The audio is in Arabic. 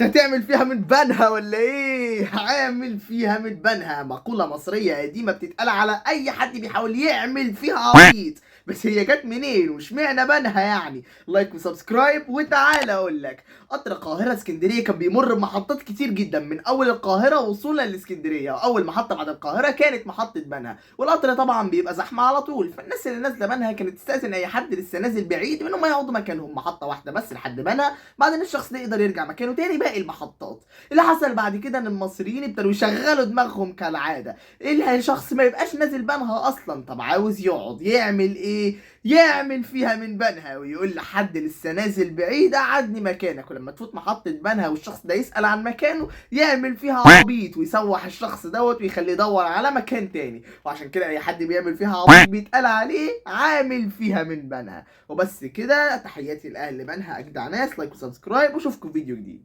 انت هتعمل فيها من بنها ولا ايه؟ عامل فيها من بنها، مقولة مصرية قديمة بتتقال على اي حد بيحاول يعمل فيها عبيط. بس هي جت منين واشمعنى بنها يعني؟ لايك وسبسكرايب وتعالى اقول لك. قطر القاهرة اسكندرية كان بيمر بمحطات كتير جدا من اول القاهرة وصولا لاسكندرية، واول محطة بعد القاهرة كانت محطة بنها، والقطر طبعا بيبقى زحمة على طول، فالناس اللي نازلة بنها كانت تستأذن اي حد لسه نازل بعيد منهم يقعدوا مكانهم محطة واحدة بس لحد بنها، بعدين الشخص ده يقدر يرجع مكانه تاني باقي المحطات. اللي حصل بعد كده ان المصريين ابتدوا يشغلوا دماغهم كالعاده، الشخص ما يبقاش نازل بنها اصلا، طب عاوز يقعد يعمل ايه؟ يعمل فيها من بنها ويقول لحد لسه نازل بعيد قعدني مكانك، ولما تفوت محطه بنها والشخص ده يسال عن مكانه يعمل فيها عبيط ويسوح الشخص دوت ويخليه يدور على مكان تاني، وعشان كده اي حد بيعمل فيها عبيط بيتقال عليه عامل فيها من بنها. وبس كده، تحياتي لاهل بنها اجدع ناس، لايك وسبسكرايب واشوفكم في فيديو جديد.